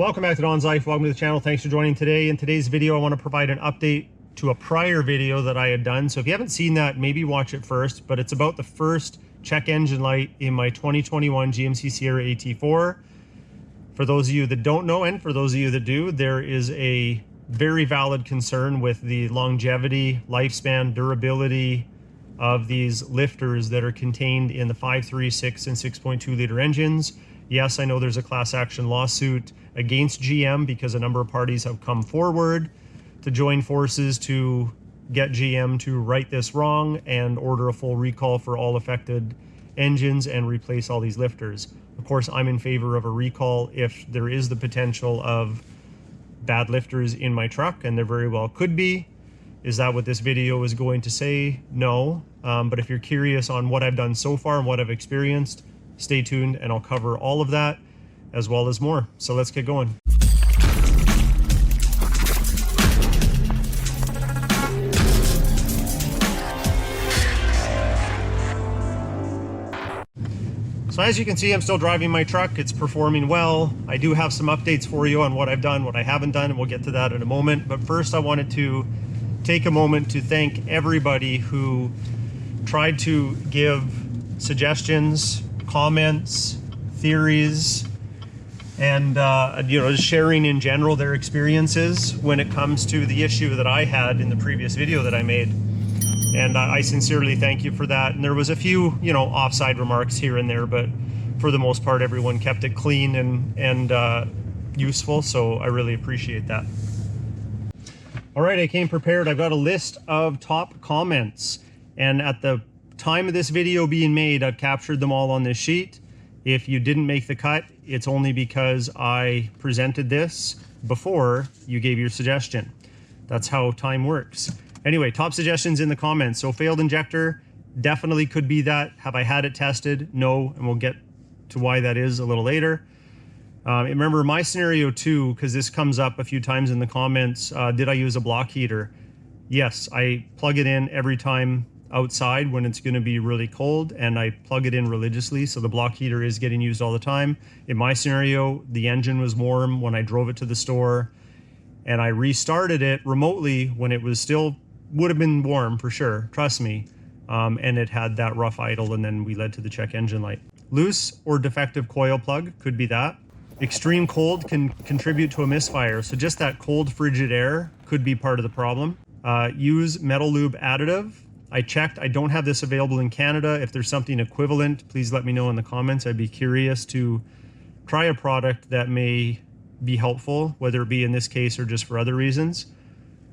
Welcome back to Don's Life. Welcome to the channel. Thanks for joining today. In today's video, I want to provide an update to a prior video that I had done. So if you haven't seen that, maybe watch it first, but it's about the first check engine light in my 2021 GMC Sierra AT4. For those of you that don't know, and for those of you that do, there is a very valid concern with the longevity, lifespan, durability of these lifters that are contained in the 5.3, 6, and 6.2 liter engines. Yes, I know there's a class action lawsuit against GM because a number of parties have come forward to join forces to get GM to right this wrong and order a full recall for all affected engines and replace all these lifters. Of course, I'm in favor of a recall if there is the potential of bad lifters in my truck, and there very well could be. Is that what this video is going to say? No. But if you're curious on what I've done so far and what I've experienced, stay tuned and I'll cover all of that as well as more. So let's get going. So as you can see, I'm still driving my truck. It's performing well. I do have some updates for you on what I've done, what I haven't done, and we'll get to that in a moment. But first, I wanted to take a moment to thank everybody who tried to give suggestions, comments, theories, and just sharing in general their experiences when it comes to the issue that I had in the previous video that I made. And I sincerely thank you for that. And there was a few, offside remarks here and there, but for the most part, everyone kept it clean and useful. So I really appreciate that. All right, I came prepared. I've got a list of top comments. And at the time of this video being made, I've captured them all on this sheet. If you didn't make the cut, it's only because I presented this before you gave your suggestion. That's how time works. Anyway, top suggestions in the comments. So failed injector, definitely could be that. Have I had it tested? No, and we'll get to why that is a little later. Remember my scenario too, because this comes up a few times in the comments. Did I use a block heater? Yes, I plug it in every time outside when it's going to be really cold, and I plug it in religiously, so the block heater is getting used all the time. In my scenario, the engine was warm when I drove it to the store, and I restarted it remotely when it was still would have been warm for sure, trust me, and it had that rough idle, and then we led to the check engine light. Loose or defective coil plug, could be that. Extreme cold can contribute to a misfire, so just that cold frigid air could be part of the problem. Use metal lube additive. I checked, I don't have this available in Canada. If there's something equivalent, please let me know in the comments. I'd be curious to try a product that may be helpful, whether it be in this case or just for other reasons.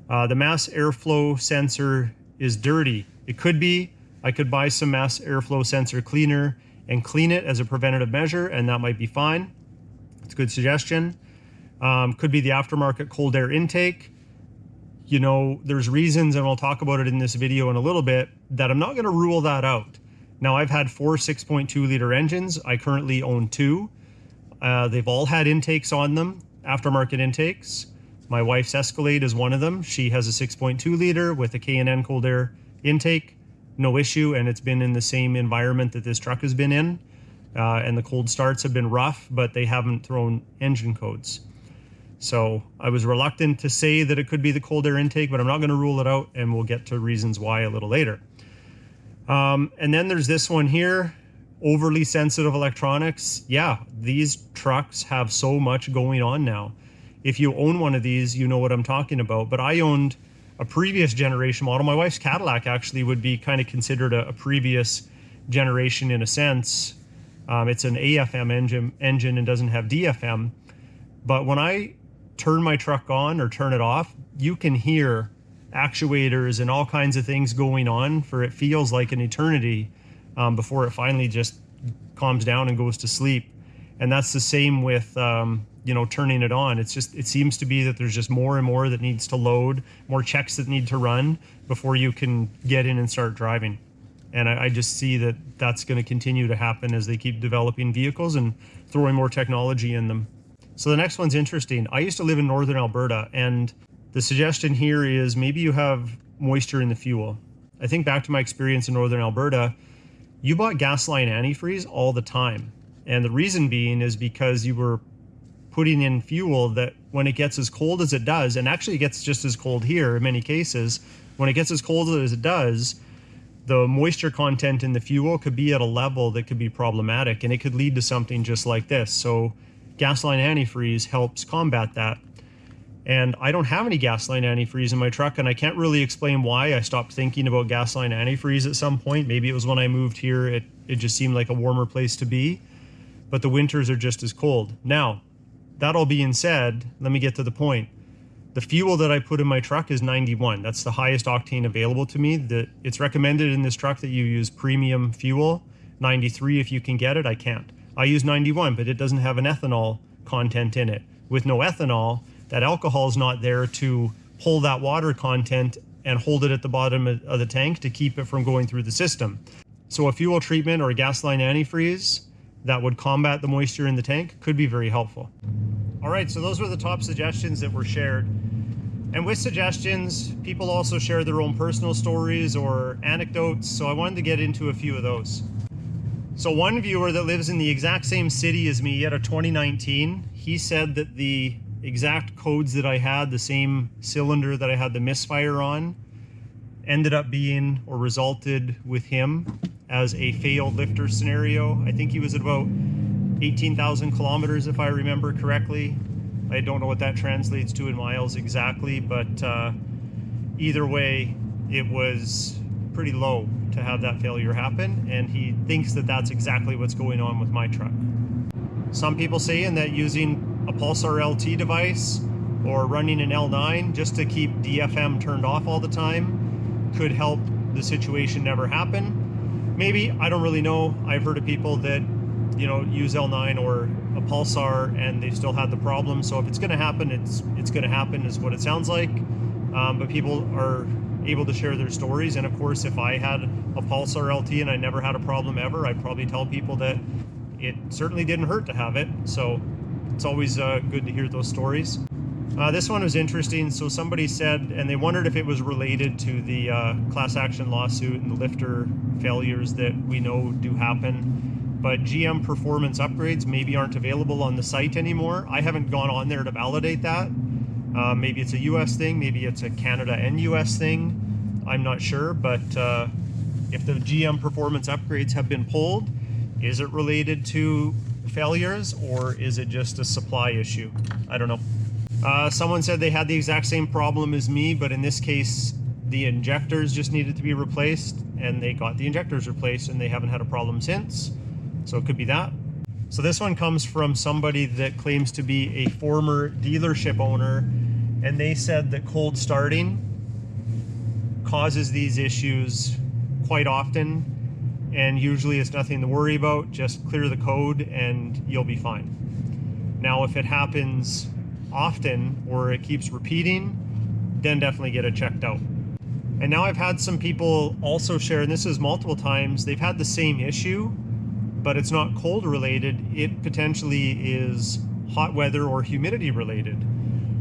The mass airflow sensor is dirty. It could be. I could buy some mass airflow sensor cleaner and clean it as a preventative measure, and that might be fine. It's a good suggestion. Could be the aftermarket cold air intake. There's reasons, and I'll talk about it in this video in a little bit, that I'm not going to rule that out. Now, I've had 4 6.2 liter engines. I currently own 2. They've all had intakes on them, aftermarket intakes. My wife's Escalade is one of them. She has a 6.2 liter with a K&N cold air intake. No issue, and it's been in the same environment that this truck has been in. And the cold starts have been rough, but they haven't thrown engine codes. So I was reluctant to say that it could be the cold air intake, but I'm not going to rule it out, and we'll get to reasons why a little later. And then there's this one here, overly sensitive electronics. Yeah, these trucks have so much going on now. If you own one of these, you know what I'm talking about. But I owned a previous generation model. My wife's Cadillac actually would be kind of considered a previous generation in a sense. It's an AFM engine and doesn't have DFM. But when I turn my truck on or turn it off, you can hear actuators and all kinds of things going on for it feels like an eternity before it finally just calms down and goes to sleep. And that's the same with turning it on. It seems to be that there's just more and more that needs to load, more checks that need to run before you can get in and start driving. And I just see that that's going to continue to happen as they keep developing vehicles and throwing more technology in them. So the next one's interesting. I used to live in northern Alberta, and the suggestion here is maybe you have moisture in the fuel. I think back to my experience in northern Alberta, you bought gas line antifreeze all the time. And the reason being is because you were putting in fuel that when it gets as cold as it does, and actually it gets just as cold here in many cases, when it gets as cold as it does, the moisture content in the fuel could be at a level that could be problematic, and it could lead to something just like this. So gasoline antifreeze helps combat that. And I don't have any gasoline antifreeze in my truck, and I can't really explain why. I stopped thinking about gasoline antifreeze at some point. Maybe it was when I moved here, it just seemed like a warmer place to be, but the winters are just as cold. Now, that all being said, let me get to the point. The fuel that I put in my truck is 91. That's the highest octane available to me. It's recommended in this truck that you use premium fuel. 93 if you can get it. I can't. I use 91, but it doesn't have an ethanol content in it. With no ethanol, that alcohol is not there to pull that water content and hold it at the bottom of the tank to keep it from going through the system. So a fuel treatment or a gasoline antifreeze that would combat the moisture in the tank could be very helpful. All right, so those were the top suggestions that were shared. And with suggestions, people also share their own personal stories or anecdotes, so I wanted to get into a few of those. So one viewer that lives in the exact same city as me, out of 2019, he said that the exact codes that I had, the same cylinder that I had the Misfire on, ended up being or resulted with him as a failed lifter scenario. I think he was at about 18,000 kilometers if I remember correctly. I don't know what that translates to in miles exactly, but either way, it was pretty low to have that failure happen, and he thinks that that's exactly what's going on with my truck. Some people saying that using a Pulsar LT device or running an L9 just to keep DFM turned off all the time could help the situation never happen. Maybe, I don't really know. I've heard of people that, you know, use L9 or a Pulsar and they still had the problem. So if it's going to happen, it's going to happen is what it sounds like. But people are able to share their stories. And of course, if I had a Pulsar LT and I never had a problem ever, I'd probably tell people that it certainly didn't hurt to have it. So it's always good to hear those stories. This one was interesting. So somebody said, and they wondered if it was related to the class action lawsuit and the lifter failures that we know do happen. But GM performance upgrades maybe aren't available on the site anymore. I haven't gone on there to validate that. Maybe it's a US thing, maybe it's a Canada and US thing. I'm not sure, but if the GM performance upgrades have been pulled, is it related to failures or is it just a supply issue? I don't know. Someone said they had the exact same problem as me, but in this case, the injectors just needed to be replaced and they got the injectors replaced and they haven't had a problem since. So it could be that. So this one comes from somebody that claims to be a former dealership owner, and they said that cold starting causes these issues quite often, and usually it's nothing to worry about. Just clear the code and you'll be fine. Now, if it happens often or it keeps repeating, then definitely get it checked out. And now I've had some people also share, and this is multiple times, they've had the same issue, but it's not cold related. It potentially is hot weather or humidity related.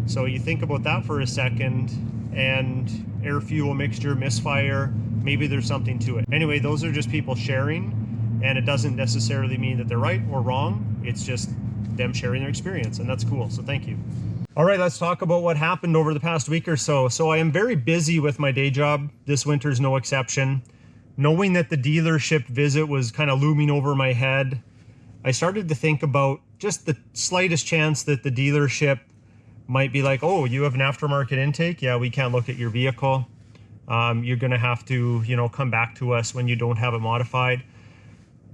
So you think about that for a second, and air fuel mixture, misfire, maybe there's something to it. Anyway, those are just people sharing, and it doesn't necessarily mean that they're right or wrong. It's just them sharing their experience, and that's cool. So thank you. All right, let's talk about what happened over the past week or so. So I am very busy with my day job. This winter's no exception. Knowing that the dealership visit was kind of looming over my head, I started to think about just the slightest chance that the dealership might be like, oh, you have an aftermarket intake? Yeah, we can't look at your vehicle. You're gonna have to, you know, come back to us when you don't have it modified.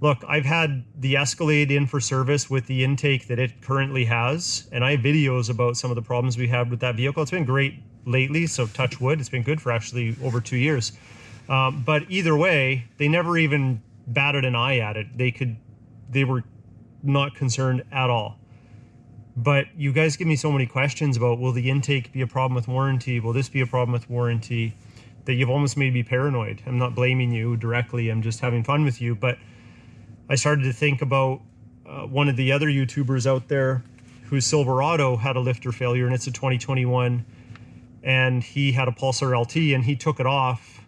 Look, I've had the Escalade in for service with the intake that it currently has, and I have videos about some of the problems we had with that vehicle. It's been great lately, so touch wood, it's been good for actually over 2 years. But either way, they never even batted an eye at it. They were not concerned at all. But you guys give me so many questions about, will the intake be a problem with warranty? Will this be a problem with warranty? That you've almost made me paranoid. I'm not blaming you directly. I'm just having fun with you. But I started to think about one of the other YouTubers out there whose Silverado had a lifter failure, and it's a 2021. And he had a Pulsar LT, and he took it off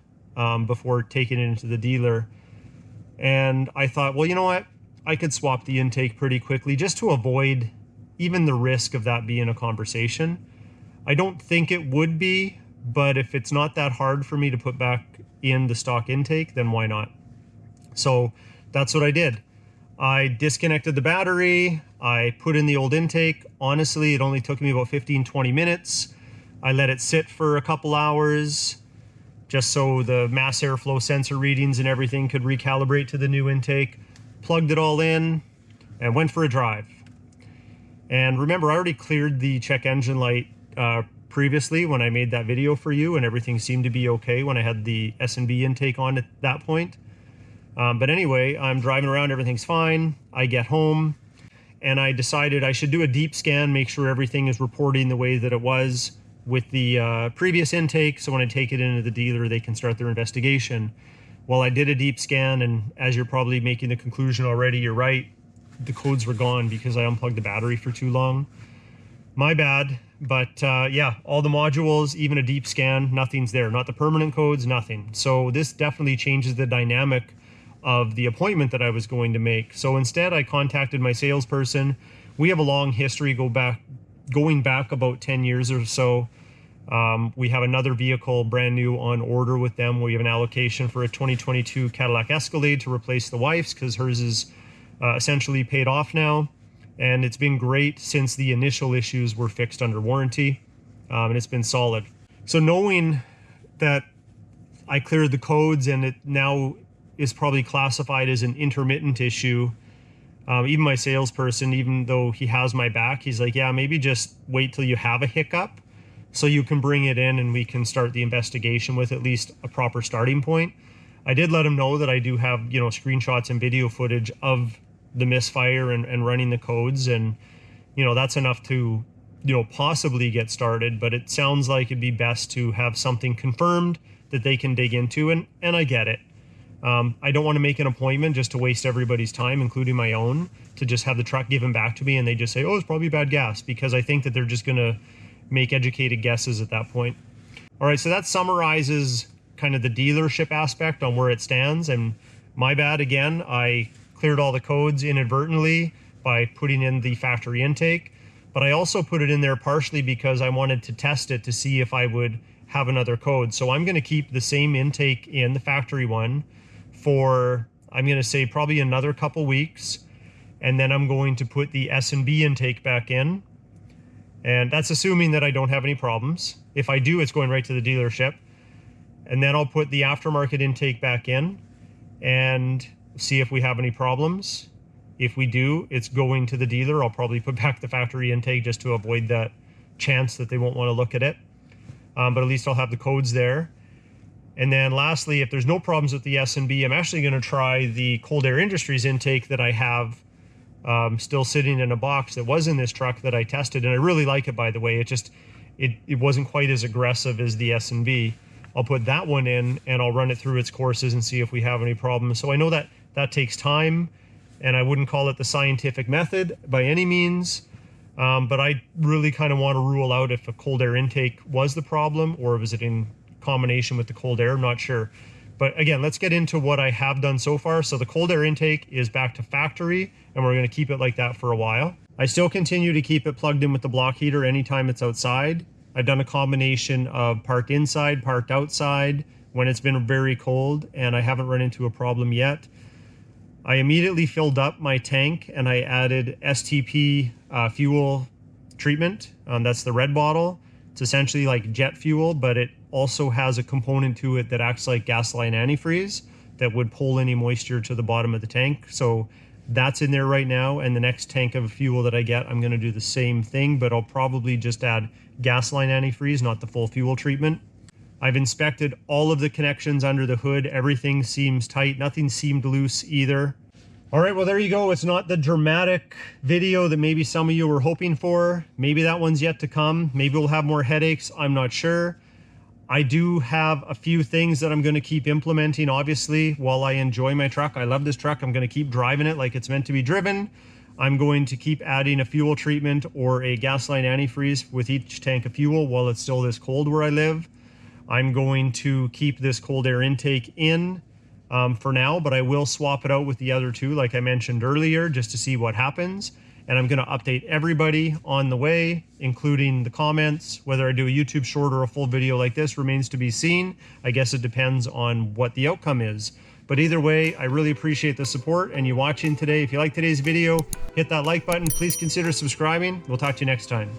before taking it into the dealer. And I thought, well, you know what? I could swap the intake pretty quickly just to avoid even the risk of that being a conversation. I don't think it would be, but if it's not that hard for me to put back in the stock intake, then why not? So that's what I did. I disconnected the battery, I put in the old intake. Honestly, it only took me about 15-20 minutes. I let it sit for a couple hours just so the mass airflow sensor readings and everything could recalibrate to the new intake. Plugged it all in and went for a drive. And remember, I already cleared the check engine light previously when I made that video for you, and everything seemed to be okay when I had the S&B intake on at that point. But anyway, I'm driving around, everything's fine. I get home and I decided I should do a deep scan, make sure everything is reporting the way that it was with the previous intake. So when I take it into the dealer, they can start their investigation. Well, I did a deep scan, and as you're probably making the conclusion already, you're right. The codes were gone because I unplugged the battery for too long. My bad. But yeah, all the modules, even a deep scan, nothing's there. Not the permanent codes, nothing. So this definitely changes the dynamic of the appointment that I was going to make. So instead, I contacted my salesperson. We have a long history going back about 10 years or so. We have another vehicle brand new on order with them. We have an allocation for a 2022 Cadillac Escalade to replace the wife's because hers is essentially paid off now. And it's been great since the initial issues were fixed under warranty, and it's been solid. So knowing that I cleared the codes and it now is probably classified as an intermittent issue, even my salesperson, even though he has my back, he's like, yeah, maybe just wait till you have a hiccup so you can bring it in and we can start the investigation with at least a proper starting point. I did let him know that I do have, screenshots and video footage of the misfire and running the codes, and that's enough to possibly get started. But it sounds like it'd be best to have something confirmed that they can dig into, and I get it. I don't want to make an appointment just to waste everybody's time, including my own, to just have the truck given back to me and they just say, oh, it's probably bad gas, because I think that they're just going to make educated guesses at that point. All right, so that summarizes kind of the dealership aspect on where it stands. And my bad again, I cleared all the codes inadvertently by putting in the factory intake, but I also put it in there partially because I wanted to test it to see if I would have another code. So I'm going to keep the same intake in the factory one for, I'm going to say, probably another couple weeks, and then I'm going to put the S&B intake back in, and that's assuming that I don't have any problems. If I do, it's going right to the dealership, and then I'll put the aftermarket intake back in and see if we have any problems. If we do, it's going to the dealer. I'll probably put back the factory intake just to avoid that chance that they won't want to look at it, but at least I'll have the codes there. And then lastly, if there's no problems with the S&B, I'm actually going to try the Cold Air Industries intake that I have still sitting in a box that was in this truck that I tested. And I really like it, by the way. It wasn't quite as aggressive as the S&B. I'll put that one in and I'll run it through its courses and see if we have any problems. So I know that that takes time, and I wouldn't call it the scientific method by any means. But I really kind of want to rule out if a cold air intake was the problem or was it in combination with the cold air. I'm not sure. But again, let's get into what I have done so far. So the cold air intake is back to factory, and we're going to keep it like that for a while. I still continue to keep it plugged in with the block heater anytime it's outside. I've done a combination of parked inside, parked outside when it's been very cold, and I haven't run into a problem yet. I immediately filled up my tank and I added STP fuel treatment. That's the red bottle. It's essentially like jet fuel, but it also has a component to it that acts like gasoline antifreeze that would pull any moisture to the bottom of the tank. So that's in there right now. And the next tank of fuel that I get, I'm going to do the same thing, but I'll probably just add gasoline antifreeze, not the full fuel treatment. I've inspected all of the connections under the hood. Everything seems tight. Nothing seemed loose either. All right, well, there you go. It's not the dramatic video that maybe some of you were hoping for. Maybe that one's yet to come. Maybe we'll have more headaches. I'm not sure. I do have a few things that I'm going to keep implementing, obviously, while I enjoy my truck. I love this truck. I'm going to keep driving it like it's meant to be driven. I'm going to keep adding a fuel treatment or a gasoline antifreeze with each tank of fuel while it's still this cold where I live. I'm going to keep this cold air intake in for now, but I will swap it out with the other two, like I mentioned earlier, just to see what happens. and I'm going to update everybody on the way, including the comments. Whether I do a YouTube short or a full video like this remains to be seen. I guess it depends on what the outcome is. But either way, I really appreciate the support and you watching today. If you like today's video, hit that like button. Please consider subscribing. We'll talk to you next time.